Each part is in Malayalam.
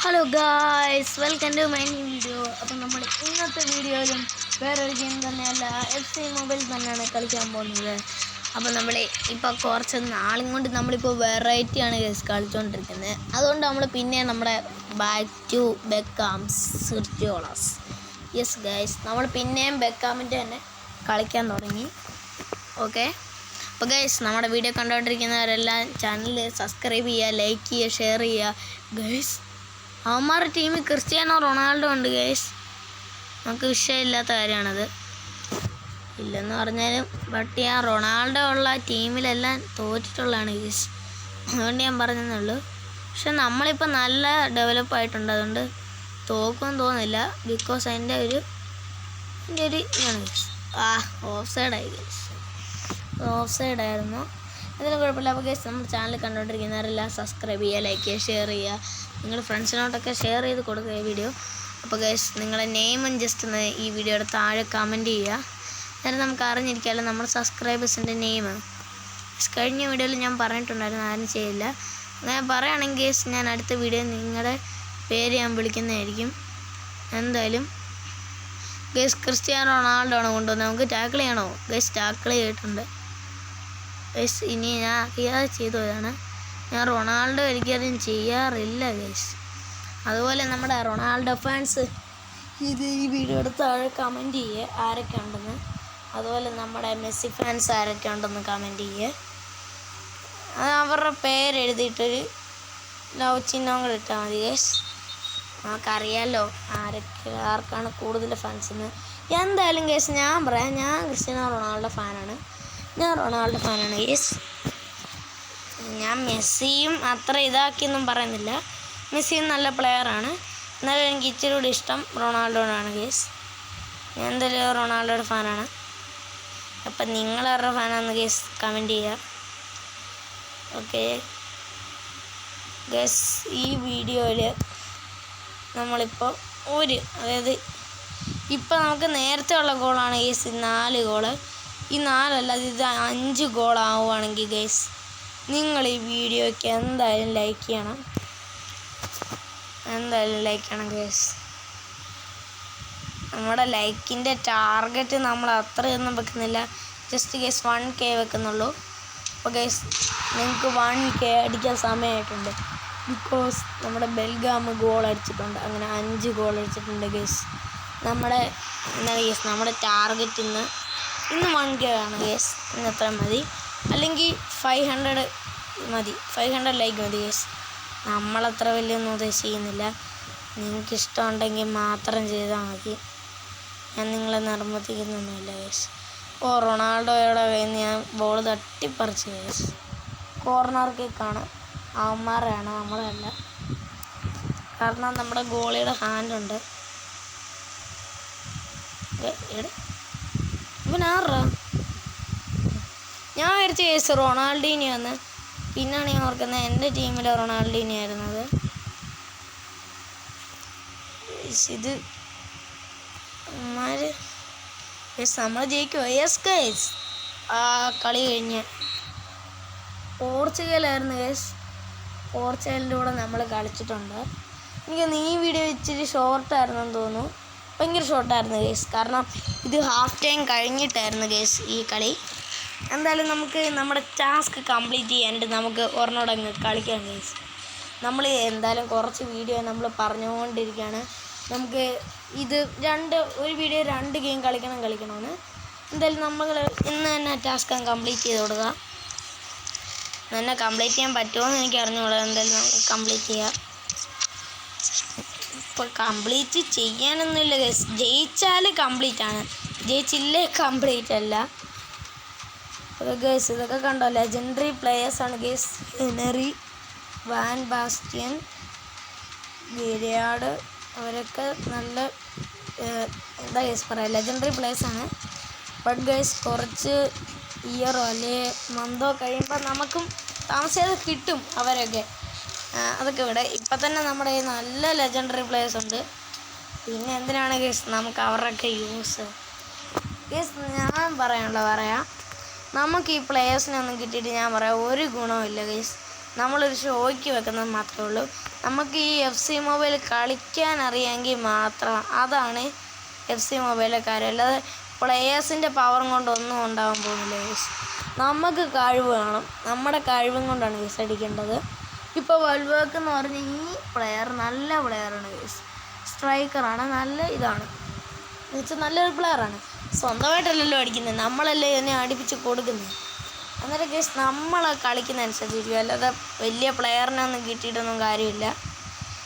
Hello guys, welcome to my new video. അപ്പം നമ്മൾ ഇന്നത്തെ വീഡിയോയിലും വേറൊരു ഗെയിം തന്നെയല്ല, FC മൊബൈൽ തന്നെയാണ് കളിക്കാൻ പോകുന്നത്. അപ്പോൾ നമ്മൾ ഇപ്പോൾ കുറച്ച് നാളും കൊണ്ട് നമ്മളിപ്പോൾ വെറൈറ്റിയാണ് ഗൈസ് കളിച്ചുകൊണ്ടിരിക്കുന്നത്. അതുകൊണ്ട് നമ്മൾ പിന്നെ നമ്മുടെ ബാക്ക് ടു ബെക്കാംസ് സിർജിയോളാസ്. യെസ് ഗൈസ്, നമ്മൾ പിന്നെയും ബെക്കാമിൻ്റെ തന്നെ കളിക്കാൻ തുടങ്ങി. ഓക്കെ, അപ്പോൾ ഗൈസ് നമ്മുടെ വീഡിയോ കണ്ടുകൊണ്ടിരിക്കുന്നവരെല്ലാം ചാനൽ സബ്സ്ക്രൈബ് ചെയ്യുക, ലൈക്ക് ചെയ്യുക, ഷെയർ ചെയ്യുക ഗൈസ്. അവന്മാരുടെ ടീമിൽ ക്രിസ്ത്യാനോ റൊണാൾഡോ ഉണ്ട് ഗൈസ്. നമുക്ക് വിഷയമില്ലാത്ത കാര്യമാണത്, ഇല്ലെന്ന് പറഞ്ഞാലും. ബട്ട് ഞാൻ റൊണാൾഡോ ഉള്ള ടീമിലെല്ലാം തോറ്റിട്ടുള്ളതാണ് ഗൈസ്, അതുകൊണ്ട് ഞാൻ പറഞ്ഞതേ. പക്ഷെ നമ്മളിപ്പോൾ നല്ല ഡെവലപ്പ് ആയിട്ടുണ്ട്, അതുകൊണ്ട് തോക്കുമെന്ന് തോന്നുന്നില്ല. ബിക്കോസ് അതിൻ്റെ ഒരു ഇതാണ് ഗൈസ്. ഓഫ് സൈഡായി ഗൈസ്, ഓഫ് സൈഡായിരുന്നു. ഇതിന് കുഴപ്പമില്ല. അപ്പോൾ ഗൈസ് നമ്മുടെ ചാനൽ കണ്ടുകൊണ്ടിരിക്കുന്നവരെല്ലാം സബ്സ്ക്രൈബ് ചെയ്യുക, ലൈക്ക് ചെയ്യുക, ഷെയർ ചെയ്യുക. നിങ്ങൾ ഫ്രണ്ട്സിനോട്ടൊക്കെ ഷെയർ ചെയ്ത് കൊടുക്കുക ഈ വീഡിയോ. അപ്പോൾ ഗൈസ് നിങ്ങളുടെ നെയിമും ജസ്റ്റ് ഒന്ന് ഈ വീഡിയോയുടെ താഴെ കമൻറ്റ് ചെയ്യുക. അന്നേരം നമുക്ക് അറിഞ്ഞിരിക്കാമല്ലോ നമ്മുടെ സബ്സ്ക്രൈബേഴ്സിൻ്റെ നെയിം. കഴിഞ്ഞ വീഡിയോയിൽ ഞാൻ പറഞ്ഞിട്ടുണ്ടായിരുന്നു, ആരും ചെയ്യില്ല. അങ്ങനെ പറയുകയാണെങ്കിൽ ഗൈസ് ഞാൻ അടുത്ത വീഡിയോ നിങ്ങളുടെ പേര് ഞാൻ വിളിക്കുന്നതായിരിക്കും എന്തായാലും. ഗൈസ് ക്രിസ്ത്യാനോ റൊണാൾഡോ ആണ് കൊണ്ടുവന്നത്. നമുക്ക് ടാക്കിൾ ചെയ്യണോ ഗൈസ്? ടാക്കിൾ ചെയ്തിട്ടുണ്ട് ഗൈസ്. ഇനി ഞാൻ അറിയാതെ ചെയ്തു പോയതാണ്. ഞാൻ റൊണാൾഡോ ഒരിക്കലും ചെയ്യാറില്ല ഗൈസ്. അതുപോലെ നമ്മുടെ റൊണാൾഡോ ഫാൻസ് ഈ വീഡിയോയുടെ താഴെ കമൻറ്റ് ചെയ്യുക ആരൊക്കെ ഉണ്ടെന്ന്. അതുപോലെ നമ്മുടെ മെസ്സി ഫാൻസ് ആരൊക്കെ ഉണ്ടെന്ന് കമൻറ്റ് ചെയ്യുക. അവരുടെ പേരെഴുതിയിട്ടൊരു ലവ് ചിഹ്നം കൂടെ ഇട്ടാൽ മതി ഗൈസ്. നമുക്കറിയാമല്ലോ ആർക്കാണ് കൂടുതൽ ഫാൻസെന്ന്. എന്തായാലും ഗൈസ് ഞാൻ പറയാം, ഞാൻ ക്രിസ്ത്യാനോ റൊണാൾഡോ ഫാനാണ്. ഗൈസ്. ഞാൻ മെസ്സിയും അത്ര ഇതാക്കിയൊന്നും പറയുന്നില്ല, മെസ്സിയും നല്ല പ്ലെയറാണ്. എന്നാലും എനിക്ക് ഇച്ചിരി കൂടി ഇഷ്ടം റൊണാൾഡോനാണ് ഗൈസ്. ഞാൻ എന്തായാലും റൊണാൾഡോയുടെ ഫാനാണ്. അപ്പം നിങ്ങളാരുടെ ഫാനാണെന്ന് ഗൈസ് കമൻറ്റ് ചെയ്യുക. ഓക്കെ ഗൈസ്, ഈ വീഡിയോയിൽ നമ്മളിപ്പോൾ അതായത് ഇപ്പം നമുക്ക് നേരത്തെ ഉള്ള ഗോളാണ് ഗൈസ് 4 ഗോള്. ഈ 4 അല്ല, ഇത് 5 ഗോളാവുകയാണെങ്കിൽ ഗൈസ് നിങ്ങൾ ഈ വീഡിയോയ്ക്ക് എന്തായാലും ലൈക്ക് ചെയ്യണം ഗൈസ്. നമ്മുടെ ലൈക്കിൻ്റെ ടാർഗറ്റ് നമ്മൾ അത്രയൊന്നും വെക്കുന്നില്ല, ജസ്റ്റ് ഗൈസ് 1K വെക്കുന്നുള്ളൂ. അപ്പോൾ ഗൈസ് നിങ്ങൾക്ക് 1K അടിക്കാൻ സമയമായിട്ടുണ്ട്. ബിക്കോസ് നമ്മുടെ ബെൽഗാം ഗോൾ അടിച്ചിട്ടുണ്ട്, അങ്ങനെ 5 ഗോൾ അടിച്ചിട്ടുണ്ട് ഗൈസ്. നമ്മുടെ ടാർഗറ്റ് ഇന്ന് 1K ആണ് ഗൈസ്. ഇന്ന് എത്ര മതി, അല്ലെങ്കിൽ 500 മതി, 500 ലൈക്ക് മതി ഗൈസ്. നമ്മളത്ര വലിയൊന്നും ഉദ്ദേശിക്കുന്നില്ല, നിങ്ങൾക്ക് ഇഷ്ടമുണ്ടെങ്കിൽ മാത്രം ചെയ്താൽ മതി. ഞാൻ നിങ്ങളെ നിർബന്ധിക്കുന്നൊന്നുമില്ല ഗൈസ്. റൊണാൾഡോയുടെ കയ്യിൽ നിന്ന് ഞാൻ ബോൾ തട്ടിപ്പറിച്ച് ഗൈസ്. കോർണർ കിക്കാണ്, അവന്മാരെയാണ്, നമ്മളല്ല. കാരണം നമ്മുടെ ഗോളിയുടെ ഹാൻഡുണ്ട്. ഇവനാറാ? ഞാൻ വിചാരിച്ച കേസ് റൊണാൾഡീനിയോ എന്ന്. പിന്നാണ് ഞാൻ ഓർക്കുന്നത് എൻ്റെ ടീമിലെ റൊണാൾഡീനിയോ ആയിരുന്നത്. ഇത് നമ്മൾ ജയിക്കുമോ? യെസ് ഗൈസ്, കളി കഴിഞ്ഞ് പോർച്ചുഗലായിരുന്നു ഗൈസ്. പോർച്ചുഗലിൻ്റെ കൂടെ നമ്മൾ കളിച്ചിട്ടുണ്ട്. എനിക്ക് ഈ വീഡിയോ ഇച്ചിരി ഷോർട്ടായിരുന്നെന്ന് തോന്നുന്നു, ഭയങ്കര ഷോർട്ടായിരുന്നു ഗൈസ്. കാരണം ഇത് ഹാഫ് ടൈം കഴിഞ്ഞിട്ടായിരുന്നു ഗൈസ് ഈ കളി. എന്തായാലും നമുക്ക് നമ്മുടെ ടാസ്ക് കംപ്ലീറ്റ് ചെയ്യാനായിട്ട് നമുക്ക് ഒരെണ്ണോടങ്ങ് കളിക്കാം ഗൈസ്. നമ്മൾ എന്തായാലും കുറച്ച് വീഡിയോ നമ്മൾ പറഞ്ഞുകൊണ്ടിരിക്കുകയാണ്. നമുക്ക് ഇത് ഒരു വീഡിയോ 2 ഗെയിം കളിക്കണമെന്ന്. എന്തായാലും നമ്മൾ ഇന്ന് തന്നെ ടാസ്ക് കംപ്ലീറ്റ് ചെയ്ത് കൊടുക്കുക. തന്നെ കംപ്ലീറ്റ് ചെയ്യാൻ പറ്റുമോ എന്ന് എനിക്ക് അറിഞ്ഞുകൂടാ. എന്തായാലും നമുക്ക് കംപ്ലീറ്റ് ചെയ്യാം. ഇപ്പോൾ കംപ്ലീറ്റ് ചെയ്യാനൊന്നുമില്ല ഗൈസ്, ജയിച്ചാൽ കംപ്ലീറ്റ് ആണ്, ജയിച്ചില്ലേ കംപ്ലീറ്റ് അല്ല. ഗൈസ് ഇതൊക്കെ കണ്ടോ, ലെജൻഡറി പ്ലേയേഴ്സാണ് guys. Henry, van Basten, Gerrard, അവരൊക്കെ നല്ല എന്താ ഗൈസ് പറയാം, ലെജൻഡറി പ്ലേയേഴ്സാണ്. ബട്ട് ഗൈസ് കുറച്ച് ഇയറോ അല്ലെങ്കിൽ മന്തോ കഴിയുമ്പോൾ നമുക്കും താമസിയാതെ കിട്ടും അവരൊക്കെ. അതൊക്കെ ഇവിടെ ഇപ്പം തന്നെ നമ്മുടെ നല്ല ലെജൻഡറി പ്ലേയേഴ്സ് ഉണ്ട്. പിന്നെ എന്തിനാണ് ഗൈസ് നമുക്ക് അവരുടെയൊക്കെ യൂസ്? ഗൈസ് ഞാൻ പറയാം, നമുക്ക് ഈ പ്ലേയേഴ്സിനൊന്നും കിട്ടിയിട്ട് ഞാൻ പറയാം ഒരു ഗുണമില്ല ഗൈസ്. നമ്മളൊരു ഷോയ്ക്ക് വെക്കുന്നത് മാത്രമേ ഉള്ളൂ. നമുക്ക് ഈ FC മൊബൈൽ കളിക്കാൻ അറിയാമെങ്കിൽ മാത്രം അതാണ് FC മൊബൈലിലെ കാര്യം. അല്ലാതെ പ്ലെയേഴ്സിൻ്റെ പവറും കൊണ്ടൊന്നും ഉണ്ടാകാൻ പോകുന്നില്ല ഗൈസ്. നമുക്ക് കഴിവ് വേണം, നമ്മുടെ കഴിവും കൊണ്ടാണ് ഗൈസ് അടിക്കേണ്ടത്. ഇപ്പോൾ വൽവേക്ക് എന്ന് പറഞ്ഞ ഈ പ്ലെയർ നല്ല പ്ലെയറാണ് ഗൈസ്, സ്ട്രൈക്കറാണ്, നല്ല ഇതാണ് എന്നുവെച്ചാൽ നല്ലൊരു പ്ലെയറാണ്. സ്വന്തമായിട്ടല്ലല്ലോ അടിക്കുന്നത്, നമ്മളല്ലേ ഇതിനെ അടിപ്പിച്ച് കൊടുക്കുന്നത്. അന്നേരം ഗൈസ് നമ്മൾ കളിക്കുന്നതനുസരിച്ചിരിക്കും, അല്ലാതെ വലിയ പ്ലെയറിനെ ഒന്നും കിട്ടിയിട്ടൊന്നും കാര്യമില്ല.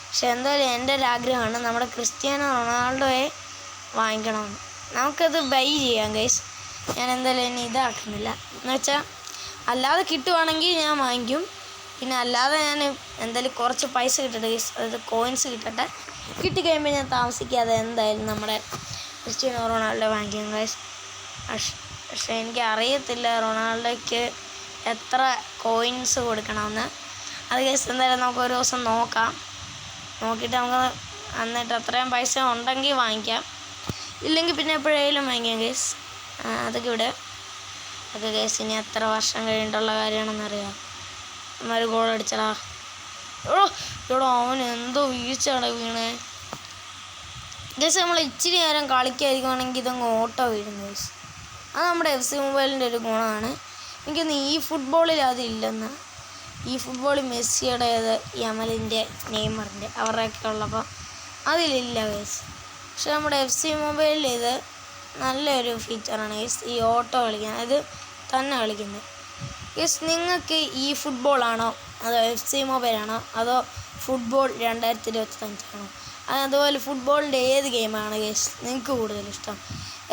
പക്ഷെ എന്തായാലും എൻ്റെ ഒരു ആഗ്രഹമാണ് നമ്മുടെ ക്രിസ്ത്യാനോ റൊണാൾഡോയെ വാങ്ങിക്കണമെന്ന്. നമുക്കത് ബൈ ചെയ്യാം ഗൈസ്. ഞാൻ എന്തായാലും ഇനി ഇതാക്കുന്നില്ല, എന്നുവെച്ചാൽ അല്ലാതെ കിട്ടുവാണെങ്കിൽ ഞാൻ വാങ്ങിക്കും. പിന്നെ അല്ലാതെ ഞാൻ എന്തായാലും കുറച്ച് പൈസ കിട്ടട്ടെ ഗൈസ്, അതായത് കോയിൻസ് കിട്ടട്ടെ. കിട്ടിക്കഴിയുമ്പോൾ ഞാൻ താമസിക്കാതെ എന്തായാലും നമ്മുടെ ക്രിസ്ത്യാനോ റൊണാൾഡോ വാങ്ങിക്കാം ഗൈസ്. പക്ഷേ എനിക്ക് അറിയത്തില്ല റൊണാൾഡോയ്ക്ക് എത്ര കോയിൻസ് കൊടുക്കണമെന്ന്. അത് ഗൈസ് എന്തായാലും നമുക്ക് ഒരു ദിവസം നോക്കാം. നോക്കിയിട്ട് നമുക്ക് എന്നിട്ട് അത്രയും പൈസ ഉണ്ടെങ്കിൽ വാങ്ങിക്കാം, ഇല്ലെങ്കിൽ പിന്നെ എപ്പോഴേലും വാങ്ങിക്കാം ഗൈസ്. അതൊക്കെ ഇവിടെ അതൊക്കെ ഗൈസ് ഇനി എത്ര വർഷം കഴിഞ്ഞിട്ടുള്ള കാര്യമാണെന്നറിയാം. ഒരു ഗോൾ അടിച്ചടാ. ഇവിടെ അവൻ എന്തോ വീഴ്ചയാണ് വീണേ ഗൈസ്. നമ്മൾ ഇച്ചിരി നേരം കളിക്കാതിരിക്കുവാണെങ്കിൽ ഇതങ്ങ് ഓട്ടോ വീഴുന്നു ഗൈസ്. അത് നമ്മുടെ FC മൊബൈലിൻ്റെ ഒരു ഗുണമാണ്. എനിക്കൊന്ന് ഈ ഫുട്ബോളിൽ അതില്ലെന്ന്. ഈ ഫുട്ബോളിൽ മെസ്സിയുടേത്, യമലിൻ്റെ, നെയ്മറിൻ്റെ അവരുടെയൊക്കെ ഉള്ളപ്പോൾ അതിലില്ല ഗൈസ്. പക്ഷെ നമ്മുടെ FC മൊബൈലിൽ ഇത് നല്ലൊരു ഫീച്ചറാണ് ഗൈസ്, ഈ ഓട്ടോ കളിക്കാൻ, അത് തന്നെ കളിക്കുന്നത് ഗൈസ്. നിങ്ങൾക്ക് ഈ ഫുട്ബോളാണോ അതോ FC മൊബൈലാണോ അതോ ഫുട്ബോൾ 2025 അതുപോലെ ഫുട്ബോളിൻ്റെ ഏത് ഗെയിമാണ് ഗൈസ് നിങ്ങൾക്ക് കൂടുതൽ ഇഷ്ടം?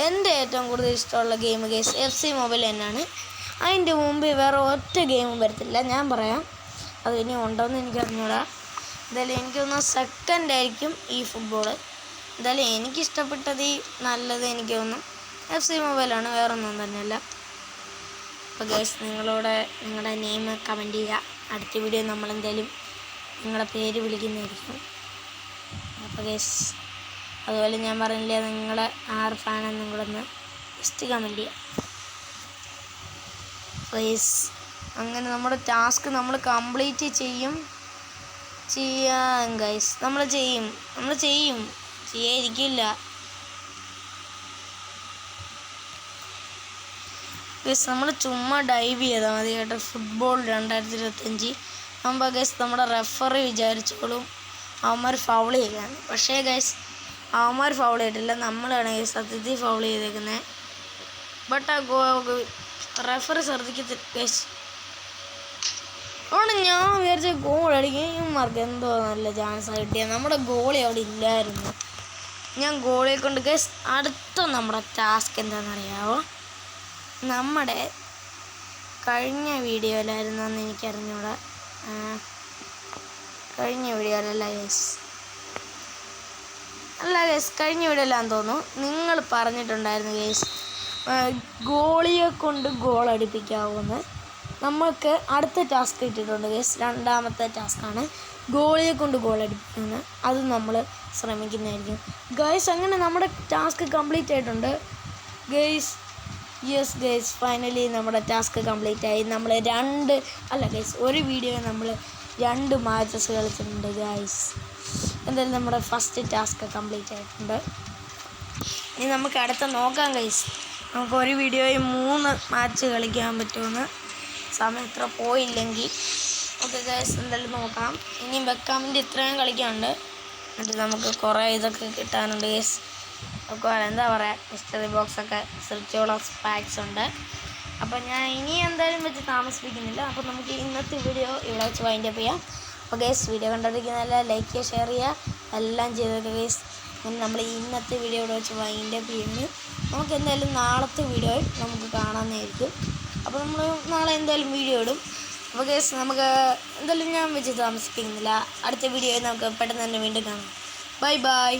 എൻ്റെ ഏറ്റവും കൂടുതൽ ഇഷ്ടമുള്ള ഗെയിം ഗൈസ് FC മൊബൈൽ തന്നെയാണ്. അതിൻ്റെ മുമ്പ് വേറെ ഒറ്റ ഗെയിമും വരത്തില്ല. ഞാൻ പറയാം, അത് ഇനി ഉണ്ടോയെന്ന് എനിക്കറിഞ്ഞൂടാ. എന്തായാലും എനിക്കൊന്ന് സെക്കൻഡ് ആയിരിക്കും ഈ ഫുട്ബോൾ. എന്തായാലും എനിക്കിഷ്ടപ്പെട്ടത് ഈ നല്ലത് എനിക്ക് തോന്നും FC മൊബൈലാണ്, വേറെ ഒന്നും തന്നെയല്ല. അപ്പോൾ ഗൈസ് നിങ്ങളുടെ നെയിം കമൻറ്റ് ചെയ്യുക. അടുത്ത വീഡിയോ നമ്മളെന്തായാലും നിങ്ങളുടെ പേര് വിളിക്കുന്നതായിരിക്കും. അപ്പോൾ ഗൈസ് അതുപോലെ ഞാൻ പറഞ്ഞില്ലേ, നിങ്ങളെ ആറ് ഫാനെന്നും കൂടെ ഒന്ന് ജസ്റ്റ് കമൻറ്റ് ചെയ്യുക ഗൈസ്. അങ്ങനെ നമ്മുടെ ടാസ്ക് നമ്മൾ കംപ്ലീറ്റ് ചെയ്യാം ഗൈസ്. നമ്മൾ ചെയ്യാതിരിക്കില്ല ഗൈസ്. നമ്മൾ ചുമ്മാ ഡൈവ് ചെയ്താൽ മതി കേട്ടോ. ഫുട്ബോൾ 2025 ആകുമ്പോൾ ഗൈസ് നമ്മുടെ റെഫറി വിചാരിച്ചോളും അവന്മാർ ഫൗൾ ചെയ്യാൻ. പക്ഷേ ഗൈസ് അവന്മാർ ഫൗൾ ചെയ്തിട്ടില്ല, നമ്മളാണ് ഗൈസ് സത്യത്തിൽ ഫൗൾ ചെയ്തേക്കുന്നത്. ബട്ട് ആ റെഫറി ശ്രദ്ധിക്കത്തില്ല ഗൈസ്. അവിടെ ഞാൻ വിചാരിച്ച ഗോൾ അടിക്കും. ഇവന്മാർക്ക് എന്തോ നല്ല ചാൻസ് കിട്ടിയത്, നമ്മുടെ ഗോളി അവിടെ ഇല്ലായിരുന്നു. ഞാൻ ഗോളിയെ കൊണ്ട് ഗൈസ് അടുത്ത നമ്മുടെ ടാസ്ക് എന്താണെന്നറിയാമോ? നമ്മുടെ കഴിഞ്ഞ വീഡിയോയിലായിരുന്നു എന്ന് എനിക്കറിഞ്ഞൂടാ. കഴിഞ്ഞ വീഡിയോയിലല്ല ഗൈസ്, കഴിഞ്ഞ വീഡിയോയിലാന്ന് തോന്നുന്നു. നിങ്ങൾ പറഞ്ഞിട്ടുണ്ടായിരുന്നു ഗൈസ് ഗോളിയെ കൊണ്ട് ഗോൾ അടിപ്പിക്കാവുമെന്ന്. നമുക്ക് അടുത്ത ടാസ്ക് ഇട്ടിട്ടുണ്ട് ഗൈസ്, രണ്ടാമത്തെ ടാസ്ക്കാണ് ഗോളിയെ കൊണ്ട് ഗോൾ അടിപ്പിക്കുന്നത്. അത് നമ്മൾ ശ്രമിക്കുന്നതായിരിക്കും ഗൈസ്. അങ്ങനെ നമ്മുടെ ടാസ്ക് കംപ്ലീറ്റ് ആയിട്ടുണ്ട് ഗൈസ്. യെസ് ഗൈസ്, ഫൈനലി നമ്മുടെ ടാസ്ക് കംപ്ലീറ്റ് ആയി. നമ്മൾ ഒരു വീഡിയോയിൽ നമ്മൾ 2 മാച്ചസ് കളിച്ചിട്ടുണ്ട് ഗൈസ്. എന്തായാലും നമ്മുടെ ഫസ്റ്റ് ടാസ്ക് കംപ്ലീറ്റ് ആയിട്ടുണ്ട്. ഇനി നമുക്ക് അടുത്ത നോക്കാം ഗൈസ്. നമുക്ക് ഒരു വീഡിയോയിൽ 3 മാച്ച് കളിക്കാൻ പറ്റുമെന്ന്, സമയം ഇത്ര പോയില്ലെങ്കിൽ. ഓക്കെ ഗൈസ്, എന്തായാലും നോക്കാം. ഇനിയും വെക്കാമിൻ്റെ ഇത്രയും കളിക്കാനുണ്ട്. എന്നിട്ട് നമുക്ക് കുറേ ഇതൊക്കെ കിട്ടാനുണ്ട് ഗൈസ്. ഒക്കെ എന്താ പറയുക, മിസ്റ്ററി ബോക്സൊക്കെ സ്വിച്ചോളം പാക്സ് ഉണ്ട്. അപ്പോൾ ഞാൻ ഇനി എന്തായാലും വെച്ച് താമസിപ്പിക്കുന്നില്ല. അപ്പോൾ നമുക്ക് ഇന്നത്തെ വീഡിയോ ഇവിടെ വെച്ച് വൈൻഡപ്പ് ചെയ്യാം. അപ്പോൾ ഗൈസ് വീഡിയോ കണ്ടിരിക്കുന്നതെല്ലാം ലൈക്ക് ചെയ്യുക, ഷെയർ ചെയ്യുക, എല്ലാം ചെയ്തേക്കുക ഗൈസ്. അങ്ങനെ നമ്മൾ ഇന്നത്തെ വീഡിയോ ഇവിടെ വെച്ച് വൈൻഡപ്പ് ചെയ്യുന്നു. നമുക്ക് എന്തായാലും നാളത്തെ വീഡിയോയിൽ നമുക്ക് കാണാമെന്നായിരിക്കും. അപ്പോൾ നമ്മൾ നാളെ എന്തായാലും വീഡിയോ ഇടും. അപ്പോൾ ഗൈസ് നമുക്ക് എന്തായാലും ഞാൻ വെച്ച് താമസിപ്പിക്കുന്നില്ല. അടുത്ത വീഡിയോയിൽ നമുക്ക് പെട്ടെന്ന് തന്നെ വീണ്ടും കാണാം. Bye bye.